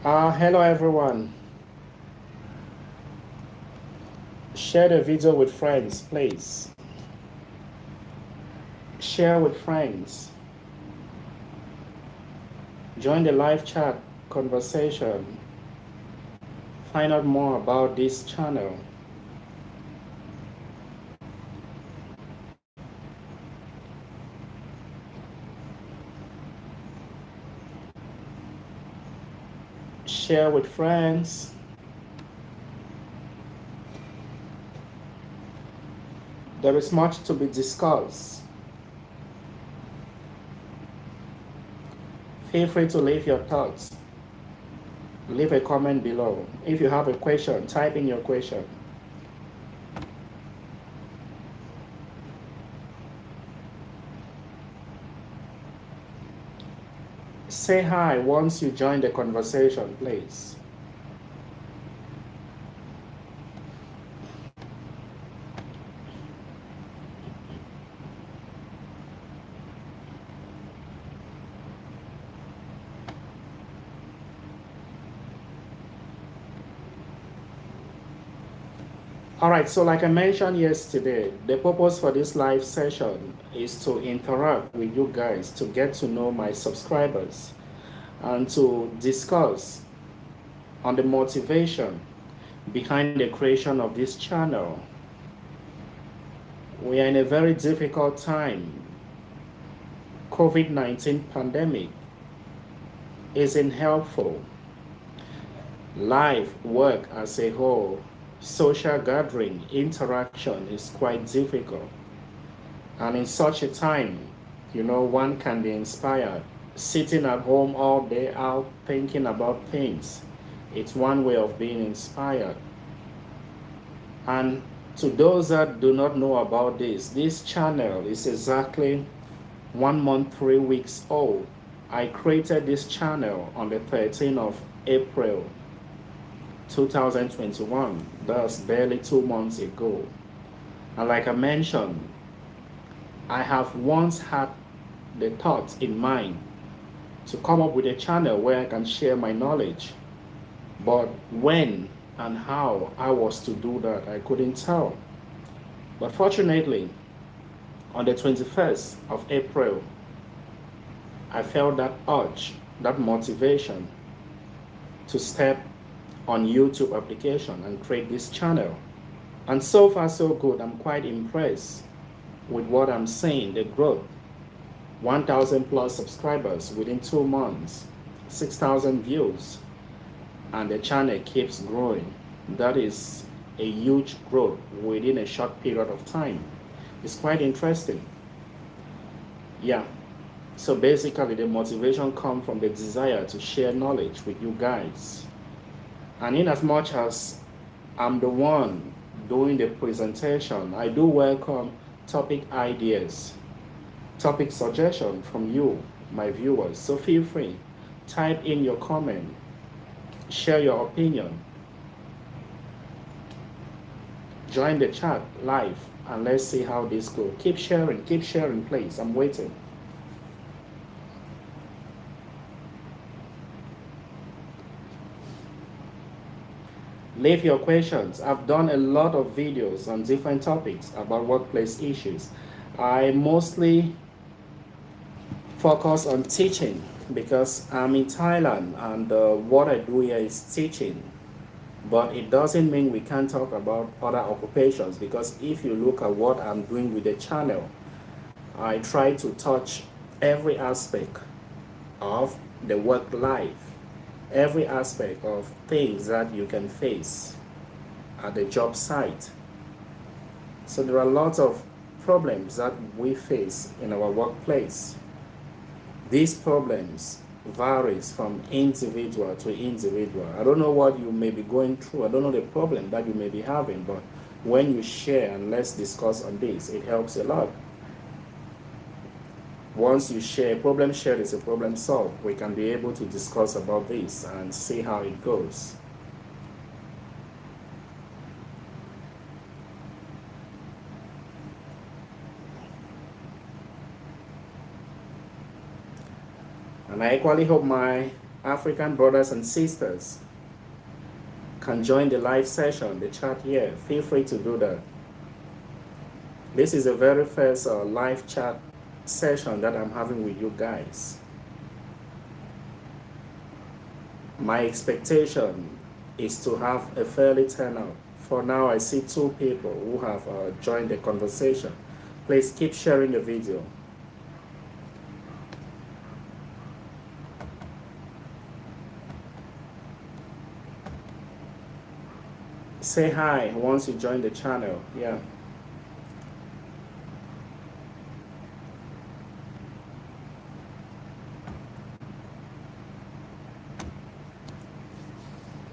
Hello everyone. Share the video with friends, please. Share with friends. Join the live chat conversation. Find out more about this channel. Share with friends. There is much to be discussed. Feel free to leave your thoughts. Leave a comment below. If you have a question, type in your question. Say hi once you join the conversation, please. All right, so like I mentioned yesterday, the purpose for this live session is to interact with you guys, to get to know my subscribers, and to discuss on the motivation behind the creation of this channel. We are in a very difficult time. COVID-19 pandemic isn't helpful. Life, work as a whole, social gathering, interaction is quite difficult. And in such a time, one can be inspired. Sitting at home all day out thinking about things, it's one way of being inspired. And to those that do not know about this channel is exactly 1 month, 3 weeks old. I created this channel on the 13th of April 2021. That's barely 2 months ago. And like I mentioned, I have once had the thought in mind to come up with a channel where I can share my knowledge. But when and how I was to do that, I couldn't tell. But fortunately, on the 21st of April, I felt that urge, that motivation to step on YouTube application and create this channel. And so far so good. I'm quite impressed with what I'm seeing, the growth. 1,000 plus subscribers within 2 months, 6,000 views, and the channel keeps growing. That is a huge growth within a short period of time. It's quite interesting. Yeah. So basically the motivation comes from the desire to share knowledge with you guys. And in as much as I'm the one doing the presentation, I do welcome topic ideas, topic suggestion from you, my viewers. So feel free, type in your comment, share your opinion, join the chat live, and let's see how this goes. Keep sharing, please. I'm waiting. Leave your questions. I've done a lot of videos on different topics about workplace issues. I mostly focus on teaching because I'm in Thailand and what I do here is teaching. But it doesn't mean we can't talk about other occupations, because if you look at what I'm doing with the channel, I try to touch every aspect of the work life, every aspect of things that you can face at the job site. So there are lots of problems that we face in our workplace. These problems varies from individual to individual. I don't know what you may be going through. I don't know the problem that you may be having, but when you share and let's discuss on this, it helps a lot. Once you share, problem shared is a problem solved. We can be able to discuss about this and see how it goes. And I equally hope my African brothers and sisters can join the live session, the chat here, feel free to do that. This is the very first live chat session that I'm having with you guys. My expectation is to have a fairly turnout. For now, I see 2 people who have joined the conversation. Please keep sharing the video. Say hi once you join the channel. Yeah.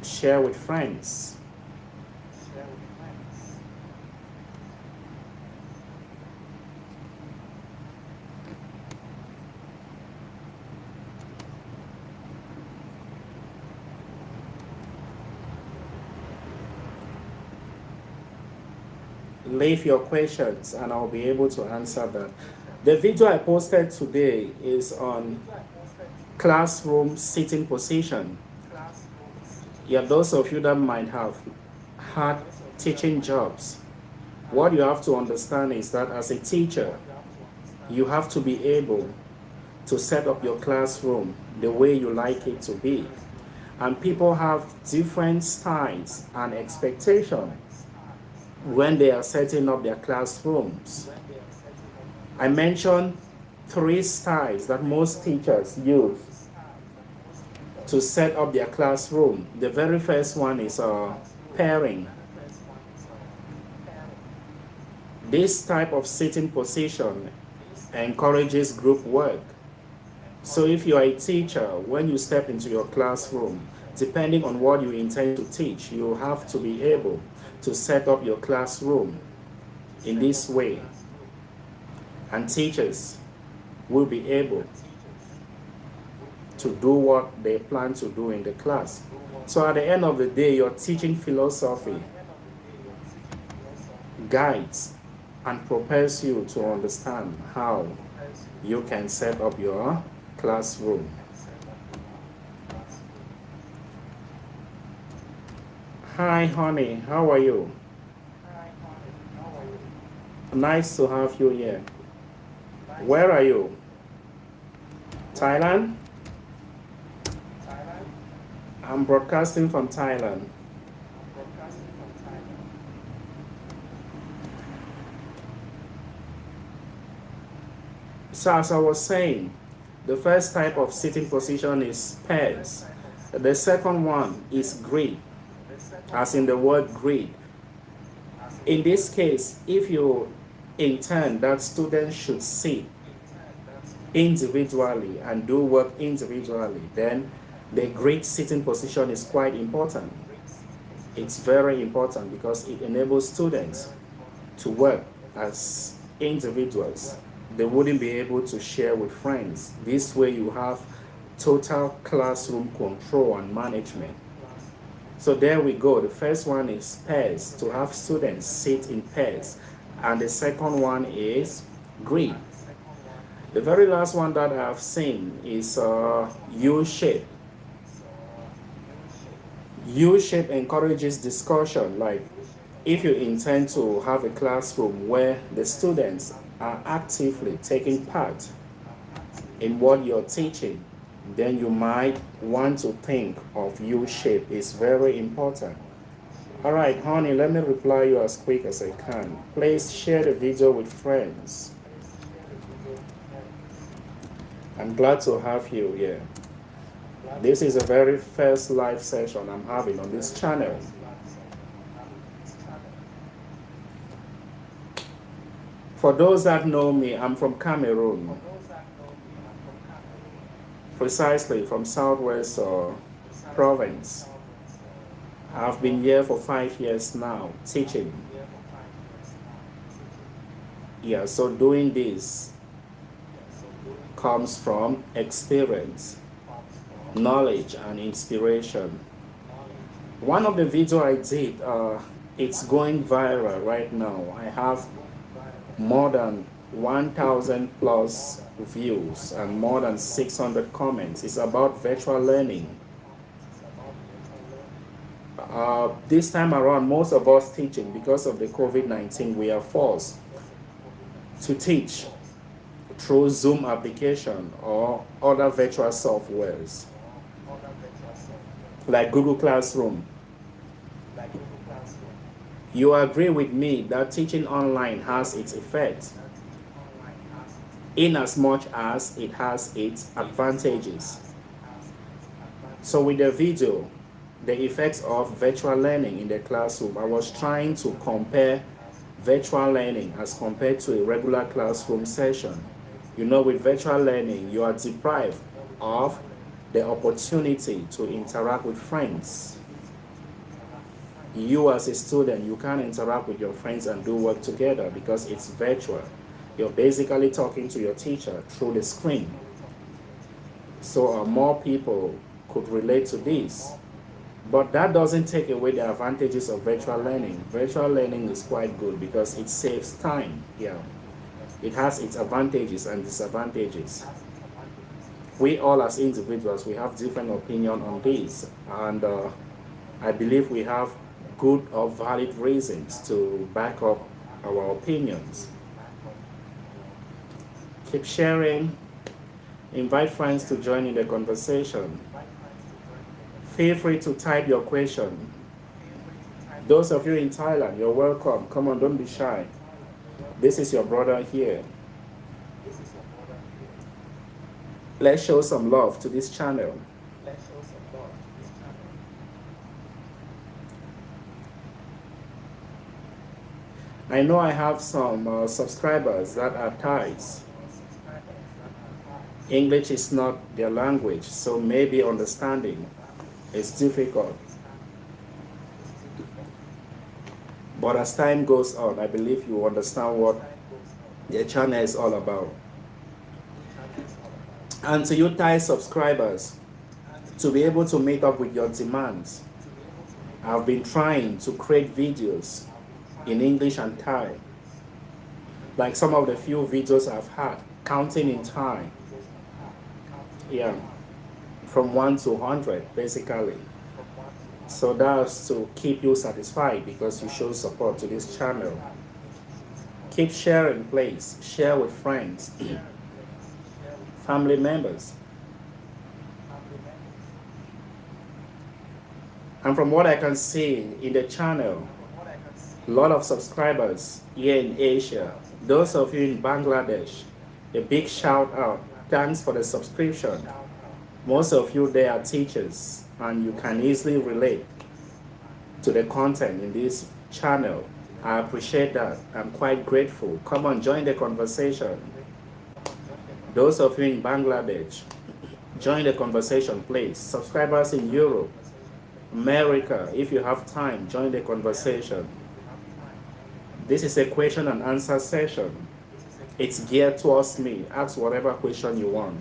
Share with friends. Leave your questions and I'll be able to answer that. The video I posted today is on classroom sitting position. Yeah, those of you that might have had teaching jobs, what you have to understand is that as a teacher, you have to be able to set up your classroom the way you like it to be. And people have different styles and expectations when they are setting up their classrooms. I mentioned 3 styles that most teachers use to set up their classroom. The very first one is pairing. This type of sitting position encourages group work. So if you are a teacher, when you step into your classroom, depending on what you intend to teach, you have to be able to set up your classroom in this way. And teachers will be able to do what they plan to do in the class. So at the end of the day, your teaching philosophy guides and prepares you to understand how you can set up your classroom. Hi, honey. How are you? Nice to have you here. Where are you? Thailand? I'm broadcasting from Thailand. So as I was saying, the first type of sitting position is pairs. The second one is grid, as in the word grid. In this case, if you intend that students should sit individually and do work individually, then the grid sitting position is quite important. It's very important because it enables students to work as individuals. They wouldn't be able to share with friends. This way you have total classroom control and management. So there we go. The first one is pairs, to have students sit in pairs. And the second one is grid. The very last one that I have seen is U-shape. U-shape encourages discussion. Like if you intend to have a classroom where the students are actively taking part in what you're teaching, then you might want to think of U-shape. It's very important. All right, honey, let me reply you as quick as I can. Please share the video with friends. I'm glad to have you here. This is the very first live session I'm having on this channel. For those that know me, I'm from Cameroon. Precisely from Southwest province. I've been here for 5 years now, teaching. Yeah, so doing this comes from experience, knowledge, and inspiration. One of the videos I did, it's going viral right now. I have more than 1,000 plus views and more than 600 comments. It's about virtual learning. This time around, most of us teaching, because of the COVID-19, we are forced to teach through Zoom application or other virtual softwares like Google Classroom. You agree with me that teaching online has its effects, in as much as it has its advantages. So with the video, the effects of virtual learning in the classroom, I was trying to compare virtual learning as compared to a regular classroom session. You know, with virtual learning, you are deprived of the opportunity to interact with friends. You as a student, you can't interact with your friends and do work together because it's virtual. You're basically talking to your teacher through the screen. So more people could relate to this. But that doesn't take away the advantages of virtual learning. Virtual learning is quite good because it saves time. Yeah, it has its advantages and disadvantages. We all as individuals, we have different opinion on this, and I believe we have good or valid reasons to back up our opinions. Keep sharing. Invite friends to join in the conversation. Feel free to type your question. Those of you in Thailand, you're welcome. Come on, don't be shy. This is your brother here. Let's show some love to this channel. I know I have some subscribers that are Thais. English is not their language, so maybe understanding is difficult. But as time goes on, I believe you understand what the channel is all about. And to you Thai subscribers, to be able to meet up with your demands, I've been trying to create videos in English and Thai. Like some of the few videos I've had, counting in Thai. Yeah, from 1 to 100 basically. So that's to keep you satisfied because you show support to this channel. Keep sharing, please. Share with friends, family members. And from what I can see in the channel, a lot of subscribers here in Asia. Those of you in Bangladesh, a big shout out. Thanks for the subscription. Most of you there are teachers and you can easily relate to the content in this channel. I appreciate that. I'm quite grateful. Come on, join the conversation. Those of you in Bangladesh, join the conversation, please. Subscribers in Europe, America, if you have time, join the conversation. This is a question and answer session. It's geared towards me. Ask whatever question you want.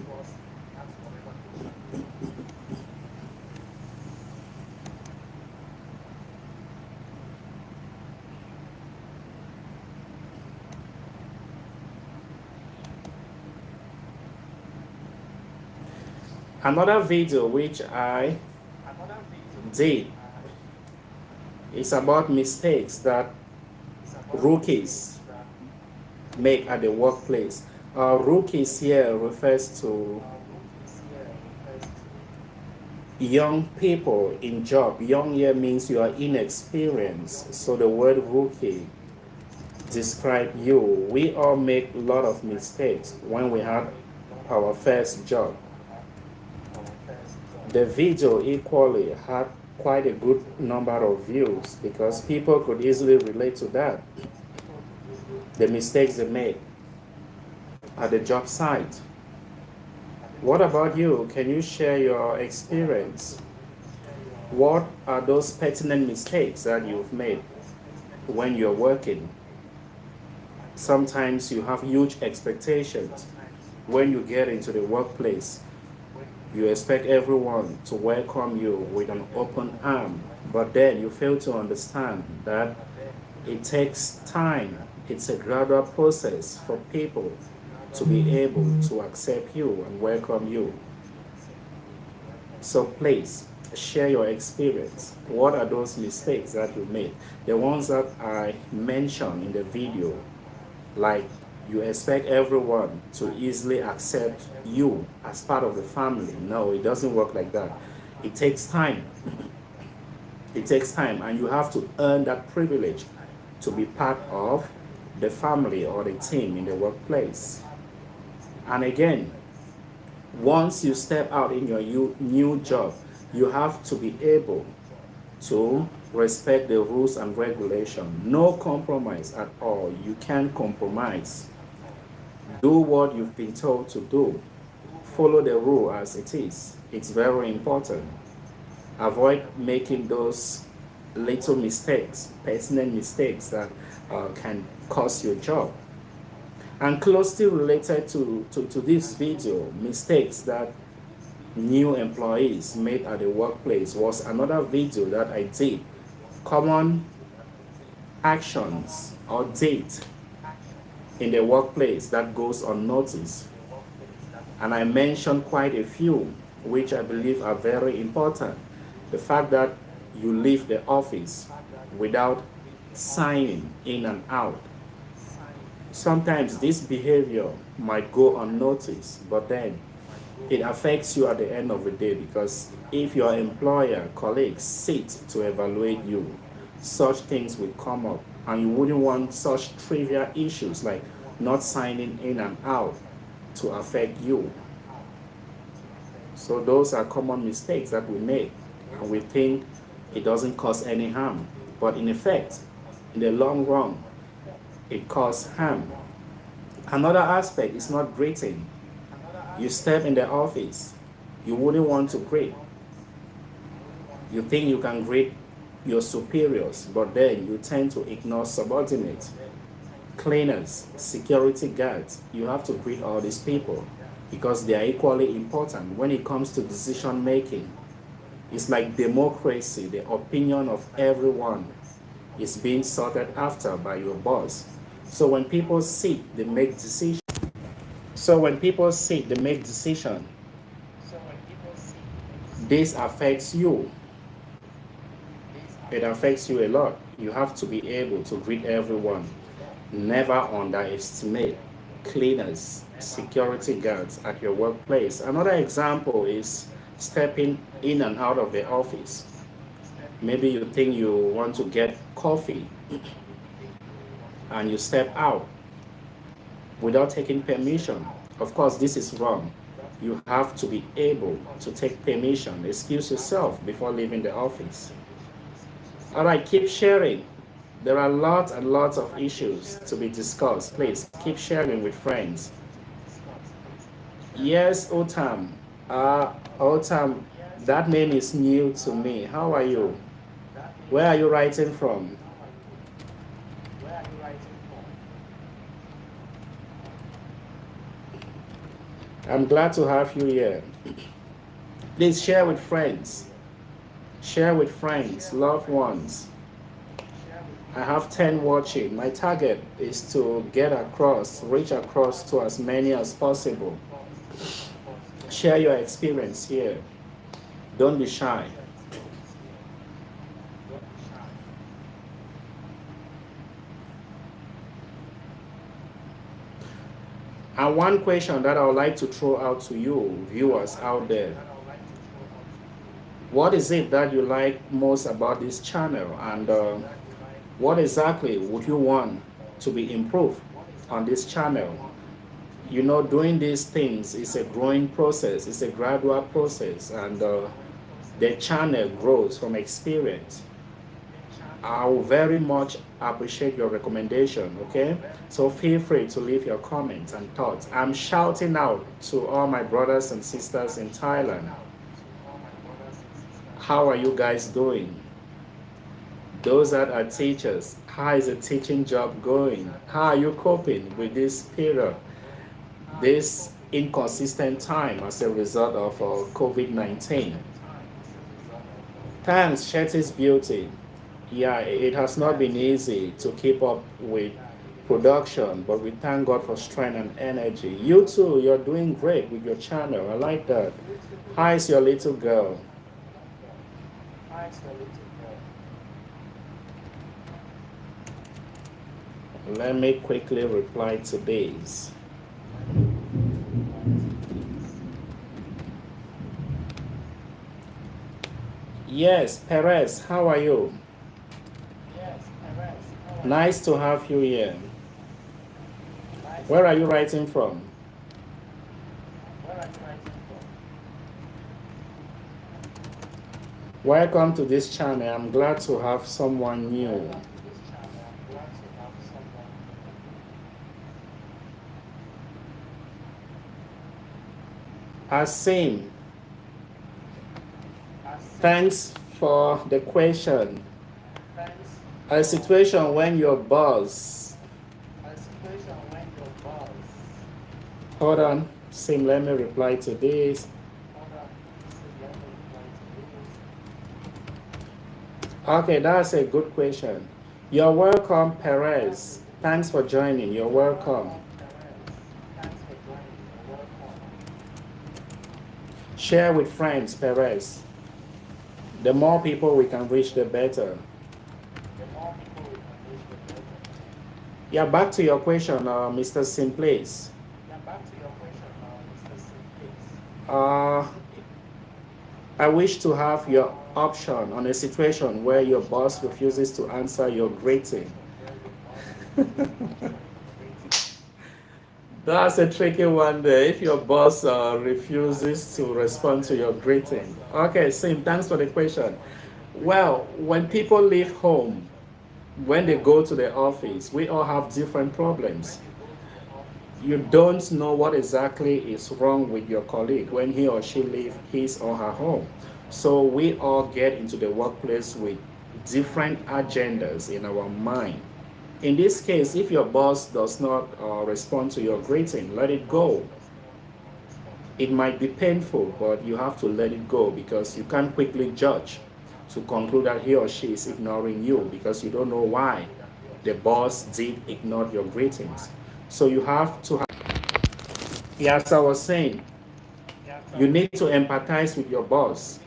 Another video which I did is about mistakes that rookies make at the workplace. Rookies here refers to young people in job. Young here means you are inexperienced. So the word rookie describe you. We all make a lot of mistakes when we have our first job. The video equally had quite a good number of views because people could easily relate to that. The mistakes they made at the job site. What about you? Can you share your experience? What are those pertinent mistakes that you've made when you're working? Sometimes you have huge expectations when you get into the workplace. You expect everyone to welcome you with an open arm, but then you fail to understand that it takes time It's a gradual process for people to be able to accept you and welcome you. So please share your experience. What are those mistakes that you made? The ones that I mentioned in the video, like you expect everyone to easily accept you as part of the family. No, it doesn't work like that. It takes time. It takes time, and you have to earn that privilege to be part of the family or the team in the workplace. And again, once you step out in your new job, you have to be able to respect the rules and regulation. No compromise at all. You can't compromise. Do what you've been told to do. Follow the rule as it is. It's very important. Avoid making those little mistakes, personal mistakes that can cost your job. And closely related to this video, mistakes that new employees made at the workplace was another video that I did. Common actions or date in the workplace that goes unnoticed. And I mentioned quite a few, which I believe are very important. The fact that you leave the office without signing in and out. Sometimes this behavior might go unnoticed, but then it affects you at the end of the day, because if your employer, colleagues sit to evaluate you, such things will come up, and you wouldn't want such trivial issues like not signing in and out to affect you. So those are common mistakes that we make, and we think it doesn't cause any harm, but in effect, in the long run, it causes harm. Another aspect is not greeting. You step in the office, you wouldn't want to greet. You think you can greet your superiors, but then you tend to ignore subordinates, cleaners, security guards. You have to greet all these people because they are equally important when it comes to decision making. It's like democracy. The opinion of everyone is being sorted after by your boss. So when people sit, they make decisions. This affects you. It affects you a lot. You have to be able to greet everyone. Never underestimate cleaners, security guards at your workplace. Another example is stepping in and out of the office. Maybe you think you want to get coffee and you step out without taking permission. Of course, this is wrong. You have to be able to take permission, excuse yourself before leaving the office. All right, keep sharing. There are lots and lots of issues to be discussed. Please keep sharing with friends. Yes, Otam. Otam, that name is new to me. How are you? Where are you writing from? I'm glad to have you here. Please share with friends. Share with friends, loved ones. I have 10 watching. My target is to reach across to as many as possible. Share your experience here. Don't be shy. And one question that I would like to throw out to you, viewers out there. What is it that you like most about this channel? And what exactly would you want to be improved on this channel? You know, doing these things is a growing process. It's a gradual process. And the channel grows from experience. I will very much appreciate your recommendation, okay? So feel free to leave your comments and thoughts. I'm shouting out to all my brothers and sisters in Thailand. How are you guys doing? Those that are teachers, how is the teaching job going? How are you coping with this period, this inconsistent time as a result of COVID-19? Thanks, Shetty's Beauty. Yeah, it has not been easy to keep up with production, but we thank God for strength and energy. You too, you're doing great with your channel. I like that. Hi, is your little girl? Let me quickly reply to this. Yes, Perez, how are you? Nice to have you here. Where are you writing from? Welcome to this channel. I'm glad to have someone new. Asim, thanks for the question. A situation when your boss. Hold on, Sim, let me reply to this. Okay, that's a good question. You're welcome, Perez. Thanks for joining. You're welcome. Share with friends, Perez. The more people we can reach, the better. Yeah, back to your question, Mr. Simplace. I wish to have your option on a situation where your boss refuses to answer your greeting. That's a tricky one there. If your boss refuses to respond to your greeting. Okay, Sim, thanks for the question. Well, when people leave home, when they go to the office, we all have different problems. You don't know what exactly is wrong with your colleague when he or she leaves his or her home. So we all get into the workplace with different agendas in our mind. In this case, if your boss does not respond to your greeting, let it go. It might be painful, but you have to let it go because you can't quickly judge to conclude that he or she is ignoring you because you don't know why the boss did ignore your greetings. So you have to have, as I was saying, you need to empathize with your boss.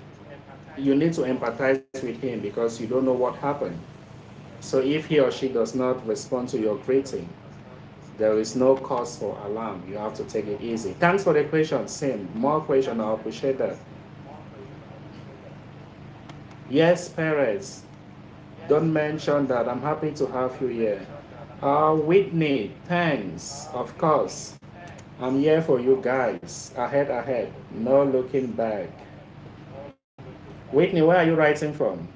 You need to empathize with him because you don't know what happened. So if he or she does not respond to your greeting, there is no cause for alarm. You have to take it easy. Thanks for the question, Sim. More question, I appreciate that. Yes, Perez. Don't mention that. I'm happy to have you here. Whitney, thanks. Of course. I'm here for you guys. Ahead, ahead. No looking back. Whitney, where are you writing from?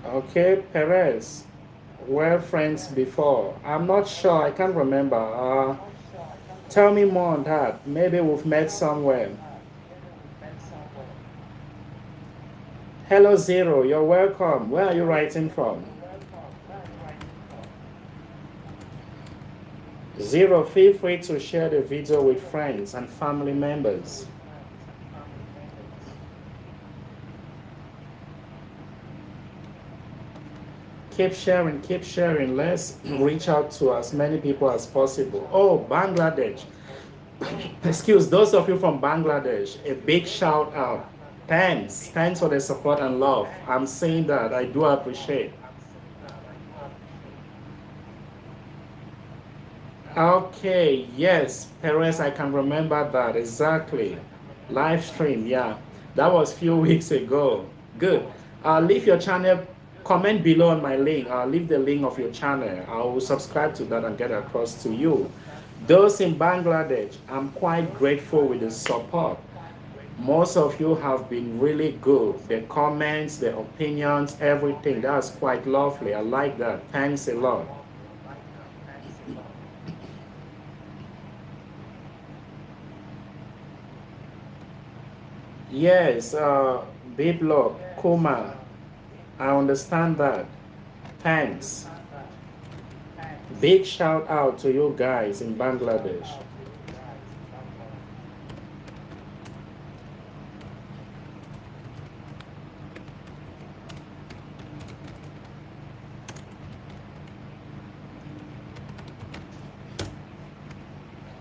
Okay, Perez. We're friends before. I'm not sure. I can't remember. Tell me more on that. Maybe we've met somewhere. Hello, Zero. You're welcome. Where are you writing from? Zero, feel free to share the video with friends and family members. Keep sharing, keep sharing. Let's reach out to as many people as possible. Oh, Bangladesh. Excuse those of you from Bangladesh, a big shout out. Thanks. Thanks for the support and love. I'm saying that I do appreciate. Okay, yes, Perez, I can remember that exactly. Live stream, yeah. That was a few weeks ago. Good. Leave your channel, comment below on my link. Leave the link of your channel. I will subscribe to that and get across to you. Those in Bangladesh, I'm quite grateful with the support. Most of you have been really good. The comments, the opinions, everything. That's quite lovely. I like that. Thanks a lot. Yes, Biblo, Kuma, I understand that. Thanks. Big shout out to you guys in Bangladesh.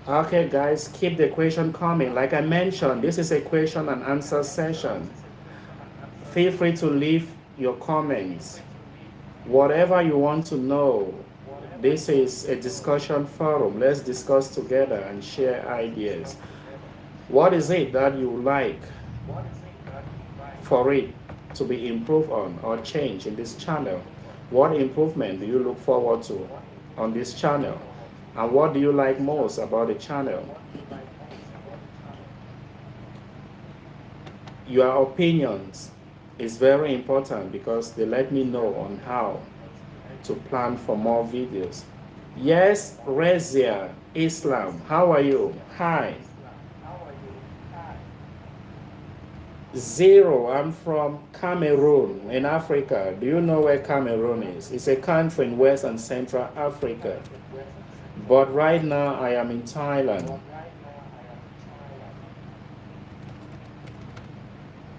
Okay, guys, keep the question coming. Like I mentioned, this is a question and answer session. Feel free to leave your comments. Whatever you want to know, this is a discussion forum. Let's discuss together and share ideas. What is it that you like for it to be improved on or changed in this channel? What improvement do you look forward to on this channel? And what do you like most about the channel? Your opinions is very important because they let me know on how to plan for more videos. Yes, Rezia Islam, how are you? Hi. Zero, I'm from Cameroon in Africa. Do you know where Cameroon is? It's a country in West and Central Africa. But right now I am in Thailand.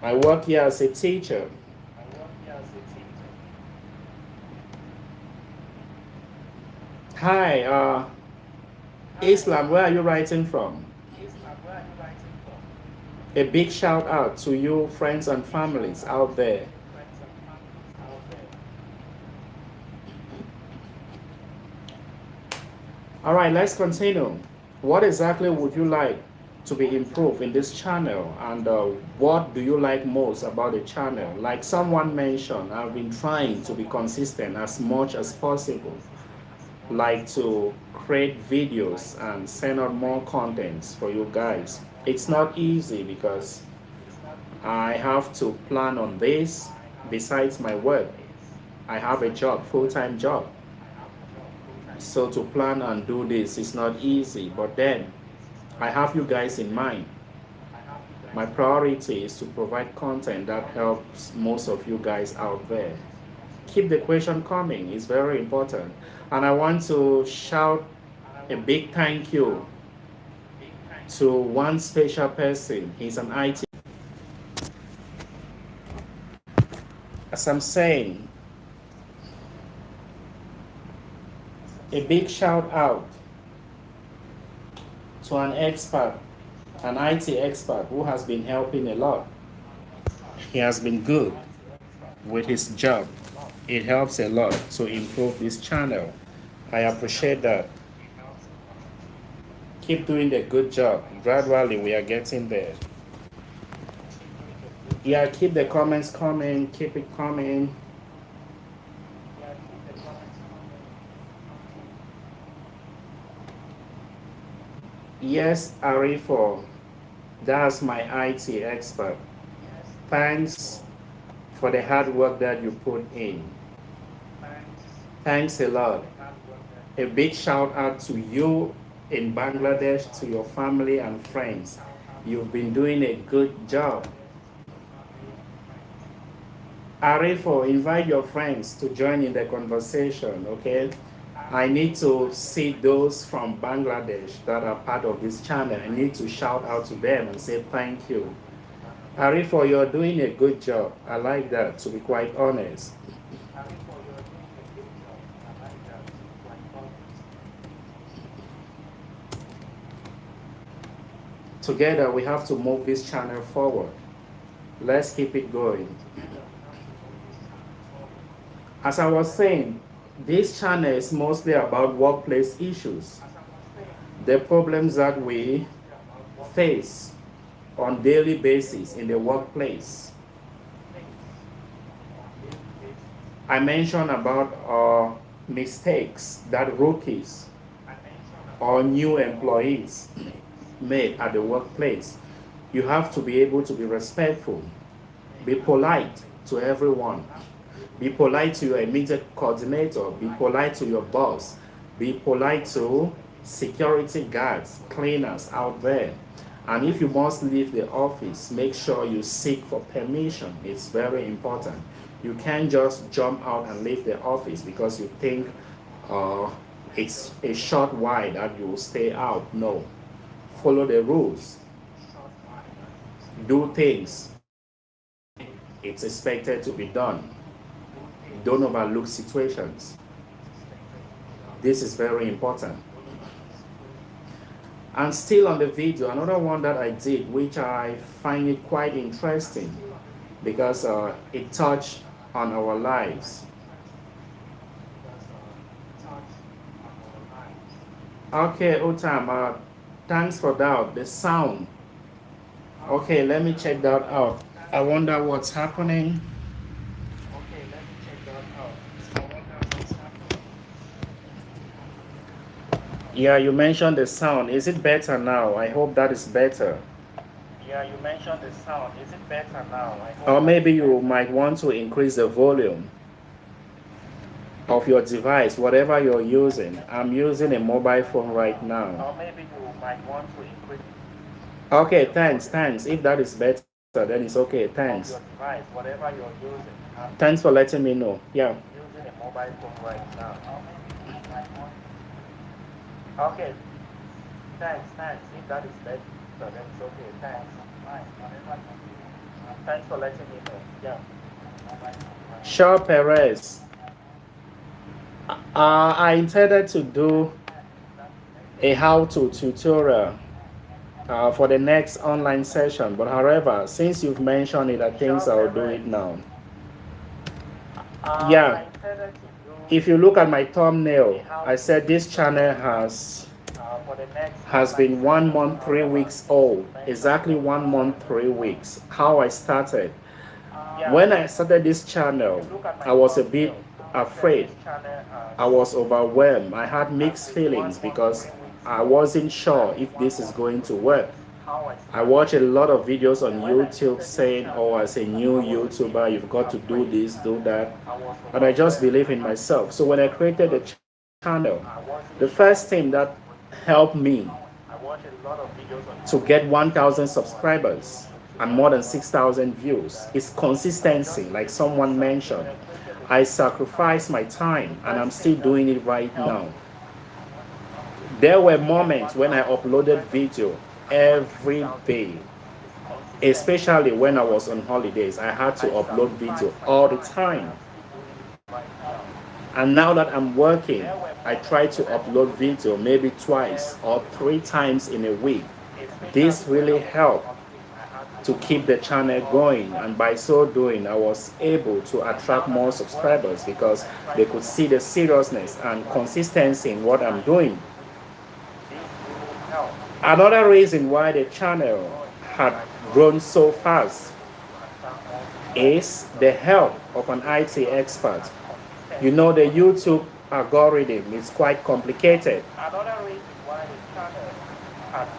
I work here as a teacher. Hi, Islam, where are you writing from? A big shout out to you, friends and families out there. All right, let's continue. What exactly would you like to be improved in this channel, and what do you like most about the channel? Like someone mentioned, I've been trying to be consistent as much as possible, like to create videos and send out more contents for you guys. It's not easy because I have to plan on this besides my work. I have a job, full-time job. So to plan and do this is not easy, but then I have you guys in mind. My priority is to provide content that helps most of you guys out there. Keep the question coming, it's very important. And I want to shout a big thank you to one special person. He's an IT. As I'm saying, a big shout out to an expert, an IT expert who has been helping a lot. He has been good with his job. It helps a lot to improve this channel. I appreciate that. Keep doing the good job. Gradually, we are getting there. Yeah, keep the comments coming. Keep it coming. Yes, Arifo, that's my IT expert. Thanks for the hard work that you put in. Thanks a lot. A big shout out to you in Bangladesh, to your family and friends. You've been doing a good job. Arifo, invite your friends to join in the conversation, okay? I need to see those from Bangladesh that are part of this channel. I need to shout out to them and say thank you. Arifo, you're doing a good job. I like that, to be quite honest. Together, we have to move this channel forward. Let's keep it going. As I was saying, this channel is mostly about workplace issues, the problems that we face on daily basis in the workplace. I mentioned about mistakes that rookies or new employees made at the workplace. You have to be able to be respectful, be polite to everyone, be polite to your immediate coordinator, be polite to your boss, be polite to security guards, cleaners out there. And if you must leave the office, make sure you seek for permission. It's very important. You can't just jump out and leave the office because you think it's a short while that you will stay out. No. Follow the rules. Do things it's expected to be done. Don't overlook situations. This is very important. And still on the video, another one that I did, which I find it quite interesting because it touched on our lives. Okay, Otam, thanks for that. The sound. Okay, let me check that out. I wonder what's happening. Yeah, you mentioned the sound. Is it better now? I hope that is better. Yeah, you mentioned the sound. Is it better now? Or maybe you might want to increase the volume of your device, whatever you're using. I'm using a mobile phone right now. Or maybe you might want to increase. Okay, thanks. If that is better, then it's okay. Thanks. Of your device, whatever you're using. Thanks for letting me know. Yeah. I'm using a mobile phone right now. Okay. Thanks. If that is better, then it's okay. Thanks. Thanks for letting me know. Yeah. Shaw Perez. I intended to do a how-to tutorial for the next online session, but however, since you've mentioned it, I think I'll do it now. Yeah. If you look at my thumbnail, I said this channel has been 1 month 3 weeks old. Exactly 1 month 3 weeks. How I started. When I started this channel, I was a bit afraid. I was overwhelmed. I had mixed feelings because I wasn't sure if this is going to work. I watch a lot of videos on YouTube saying, oh, as a new YouTuber, you've got to do this, do that. And I just believe in myself. So when I created the channel, the first thing that helped me to get 1,000 subscribers and more than 6,000 views is consistency, like someone mentioned. I sacrificed my time and I'm still doing it right now. There were moments when I uploaded video every day, especially when I was on holidays. I had to upload video all the time. And now that I'm working, I try to upload video maybe twice or 3 times in a week. This really helped to keep the channel going, and by so doing I was able to attract more subscribers because they could see the seriousness and consistency in what I'm doing. Another reason why the channel had grown so fast is the help of an IT expert. You know, the YouTube algorithm is quite complicated.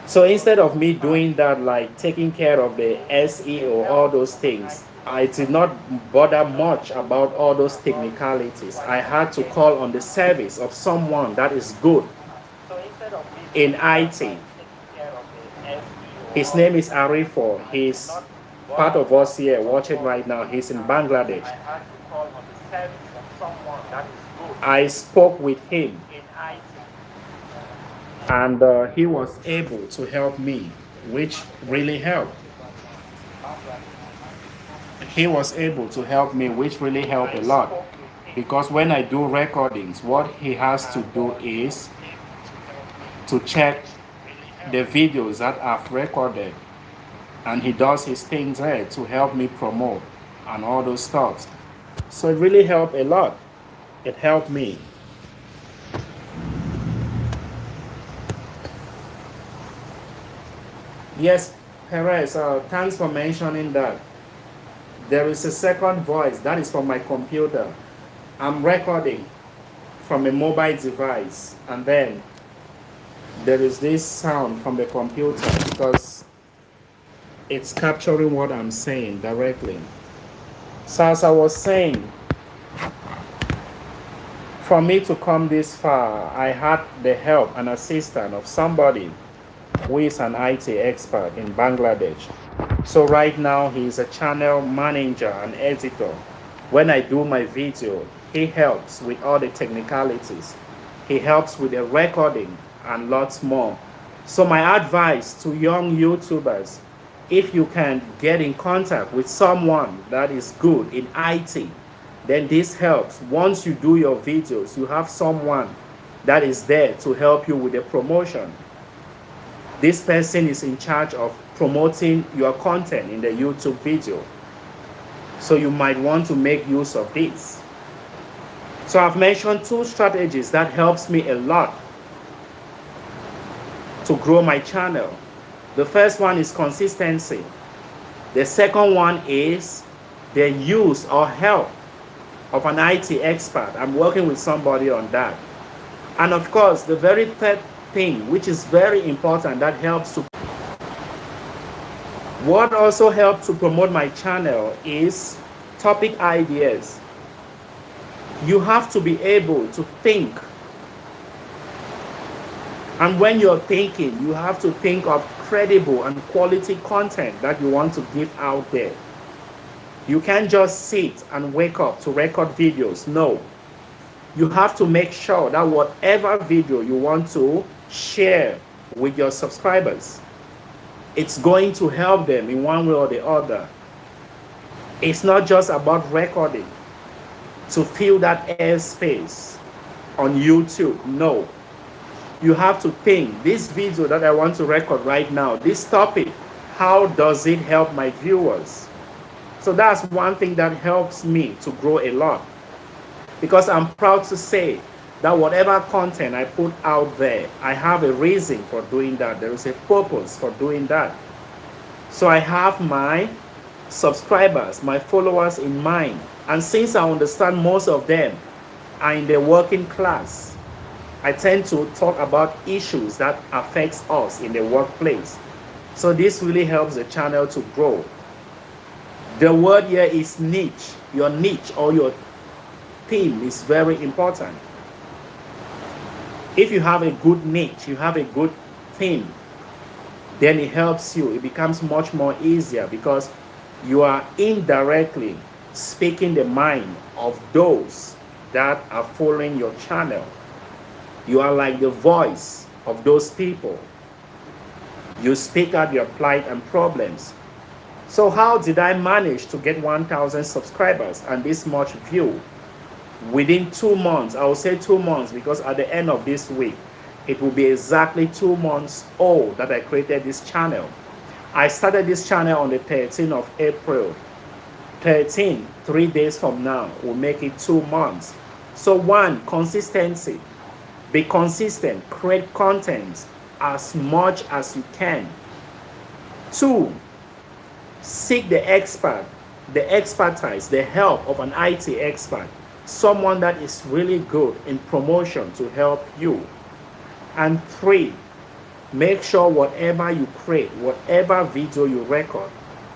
So instead of me doing that, like taking care of the SEO, all those things, I did not bother much about all those technicalities. I had to call on the service of someone that is good in IT. His name is Arifo. He's part of us here watching right now. He's in Bangladesh. I spoke with him and he was able to help me, which really helped. He was able to help me, which really helped a lot. Because when I do recordings, what he has to do is to check the videos that I've recorded, and he does his things there to help me promote and all those stuff. So it really helped a lot. It helped me. Yes, Perez, thanks for mentioning that. There is a second voice that is from my computer. I'm recording from a mobile device, and then there is this sound from the computer because it's capturing what I'm saying directly. So as I was saying, for me to come this far, I had the help and assistance of somebody who is an IT expert in Bangladesh. So right now he is a channel manager and editor. When I do my video, he helps with all the technicalities. He helps with the recording and lots more. So my advice to young YouTubers, if you can get in contact with someone that is good in IT, then this helps. Once you do your videos, you have someone that is there to help you with the promotion. This person is in charge of promoting your content in the YouTube video. So you might want to make use of this. So I've mentioned 2 strategies that helps me a lot to grow my channel. The first one is consistency. The second one is the use or help of an IT expert. I'm working with somebody on that. And of course, the very third thing, which is very important, that helps to what also helps to promote my channel is topic ideas. You have to be able to think. And when you're thinking, you have to think of credible and quality content that you want to give out there. You can't just sit and wake up to record videos. No. You have to make sure that whatever video you want to share with your subscribers, it's going to help them in one way or the other. It's not just about recording to fill that airspace on YouTube. No. You have to think, this video that I want to record right now, this topic, how does it help my viewers? So that's one thing that helps me to grow a lot. Because I'm proud to say that whatever content I put out there, I have a reason for doing that. There is a purpose for doing that. So I have my subscribers, my followers in mind. And since I understand most of them are in the working class, I tend to talk about issues that affects us in the workplace. So this really helps the channel to grow. The word here is niche. Your niche or your theme is very important. If you have a good niche, you have a good theme, then it helps you. It becomes much more easier because you are indirectly speaking the mind of those that are following your channel. You are like the voice of those people. You speak out your plight and problems. So how did I manage to get 1,000 subscribers and this much view within 2 months? I will say 2 months because at the end of this week, it will be exactly 2 months old that I created this channel. I started this channel on the 13th of April. 13, 3 days from now, will make it 2 months. So 1, consistency. Be consistent, create content as much as you can. 2, seek the expert, the expertise, the help of an IT expert, someone that is really good in promotion to help you. And 3, make sure whatever you create, whatever video you record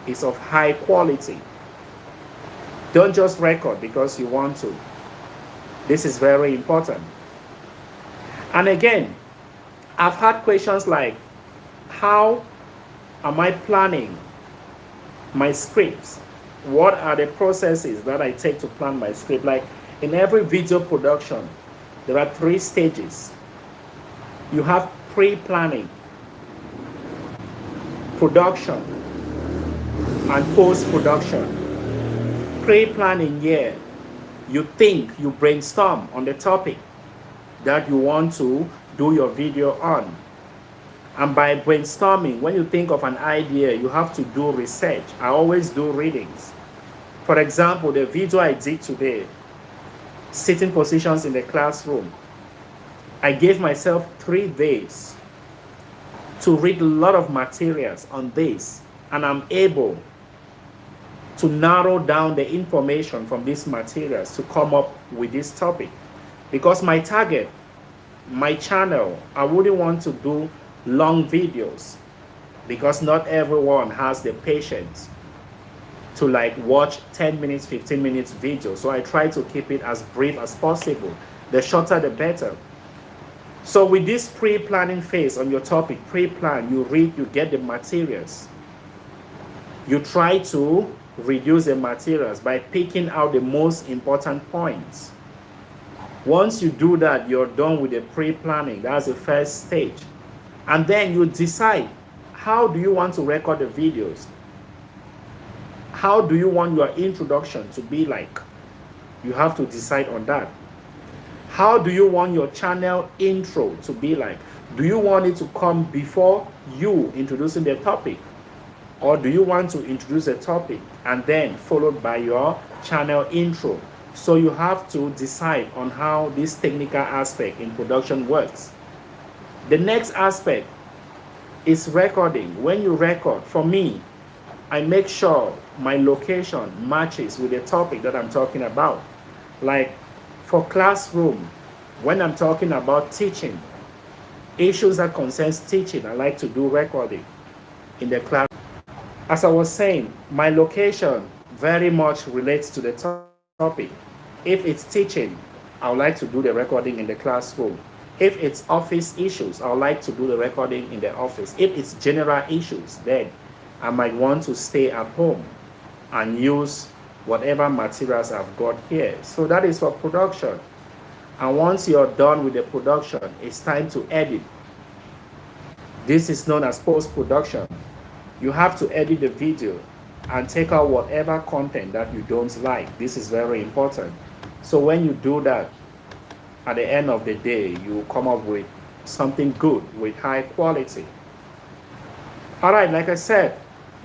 is of high quality. Don't just record because you want to. This is very important. And again, I've had questions like, how am I planning my scripts? What are the processes that I take to plan my script? Like in every video production, there are 3 stages. You have pre-planning, production, and post-production. Pre-planning, yeah, you think, you brainstorm on the topic that you want to do your video on. And by brainstorming, when you think of an idea, you have to do research. I always do readings. For example, the video I did today, sitting positions in the classroom, I gave myself 3 days to read a lot of materials on this, and I'm able to narrow down the information from these materials to come up with this topic. Because my target, my channel, I wouldn't want to do long videos because not everyone has the patience to like watch 10 minutes, 15 minutes video. So I try to keep it as brief as possible. The shorter, the better. So with this pre-planning phase on your topic, pre-plan, you read, you get the materials. You try to reduce the materials by picking out the most important points. Once you do that, you're done with the pre-planning. That's the first stage. And then you decide, how do you want to record the videos? How do you want your introduction to be like? You have to decide on that. How do you want your channel intro to be like? Do you want it to come before you introducing the topic? Or do you want to introduce a topic and then followed by your channel intro? So you have to decide on how this technical aspect in production works. The next aspect is recording. When you record, for me, I make sure my location matches with the topic that I'm talking about. Like for classroom, when I'm talking about teaching, issues that concerns teaching, I like to do recording in the class. As I was saying, my location very much relates to the topic. If it's teaching, I would like to do the recording in the classroom. If it's office issues, I would like to do the recording in the office. If it's general issues, then I might want to stay at home and use whatever materials I've got here. So that is for production. And once you're done with the production, it's time to edit. This is known as post-production. You have to edit the video and take out whatever content that you don't like. This is very important. So when you do that, at the end of the day, you come up with something good with high quality. All right, like I said,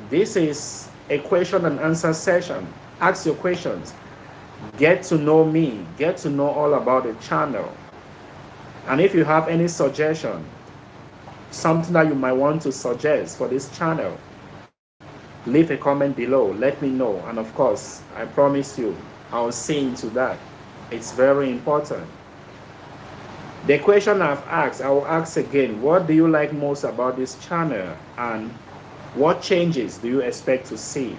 this is a question and answer session. Ask your questions. Get to know me. Get to know all about the channel. And if you have any suggestion, something that you might want to suggest for this channel, leave a comment below. Let me know. And of course, I promise you, I'll see into that. It's very important. The question I've asked, I will ask again. What do you like most about this channel? And what changes do you expect to see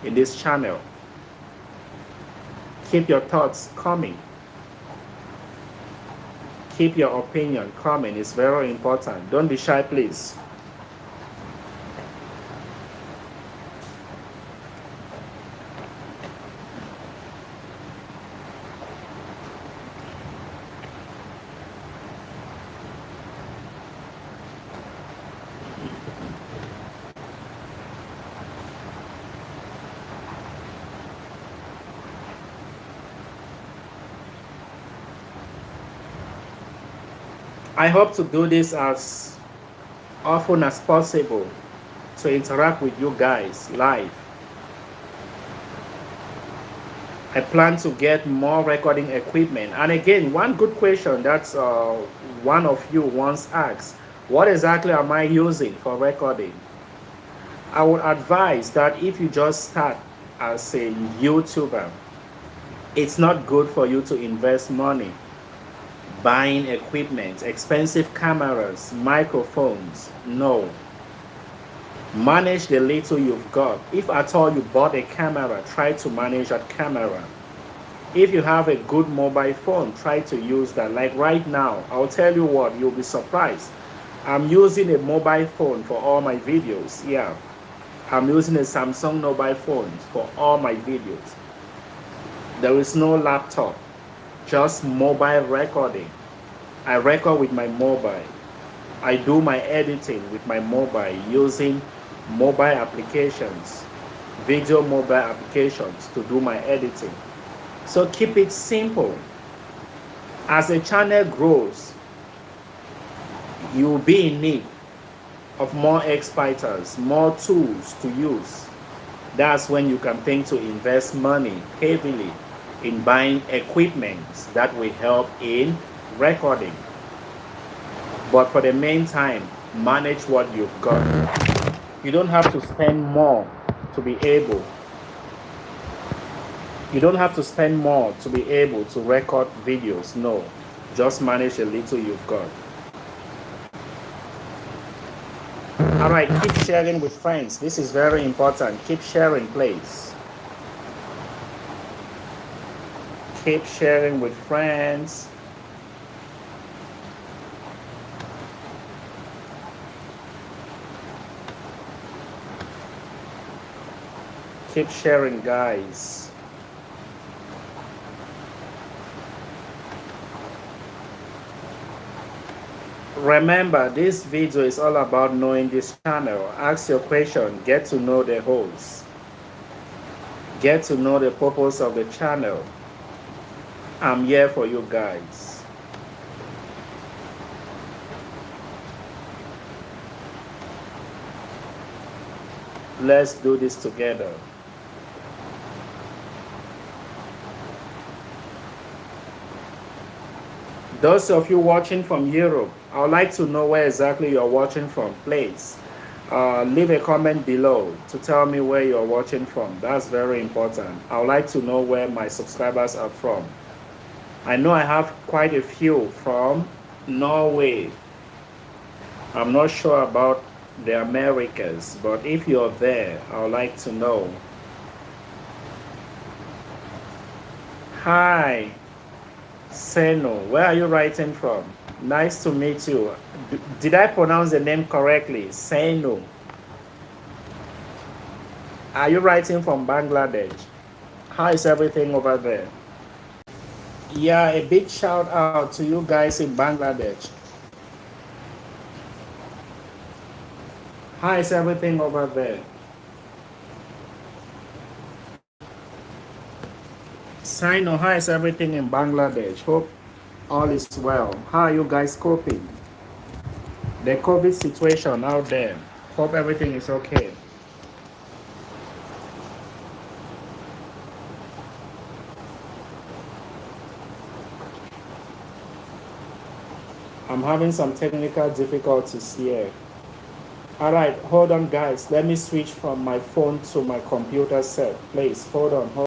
in this channel? Keep your thoughts coming. Keep your opinion coming. It's very important. Don't be shy, please. I hope to do this as often as possible to interact with you guys live. I plan to get more recording equipment. And again, one good question that's one of you once asked, what exactly am I using for recording? I would advise that if you just start as a YouTuber, it's not good for you to invest money buying equipment, expensive cameras, microphones. No. Manage the little you've got. If at all you bought a camera, try to manage that camera. If you have a good mobile phone, try to use that. Like right now, I'll tell you what, you'll be surprised. I'm using a mobile phone for all my videos. Yeah, I'm using a Samsung mobile phone for all my videos. There is no laptop, just mobile recording. I record with my mobile. I do my editing with my mobile using mobile applications, video mobile applications to do my editing. So keep it simple. As the channel grows, you'll be in need of more expertise, more tools to use. That's when you can think to invest money heavily in buying equipment that will help in recording. But for the meantime, manage what you've got. You don't have to spend more to be able. You don't have to spend more to be able to record videos. No, just manage a little you've got. All right, keep sharing with friends. This is very important. Keep sharing, please. Keep sharing with friends. Keep sharing, guys. Remember, this video is all about knowing this channel. Ask your question, get to know the host, get to know the purpose of the channel. I'm here for you guys. Let's do this together. Those of you watching from Europe, I would like to know where exactly you're watching from. Please leave a comment below to tell me where you're watching from. That's very important. I would like to know where my subscribers are from. I know I have quite a few from Norway. I'm not sure about the Americas, but if you're there, I would like to know. Hi, Seno, where are you writing from? Nice to meet you. Did I pronounce the name correctly? Seno. Are you writing from Bangladesh? How is everything over there? Yeah, a big shout out to you guys in Bangladesh. How is everything over there? Sino, how is everything in Bangladesh? Hope all is well. How are you guys coping? The COVID situation out there. Hope everything is okay. I'm having some technical difficulties here. All right, hold on guys. Let me switch from my phone to my computer set. Please, hold on.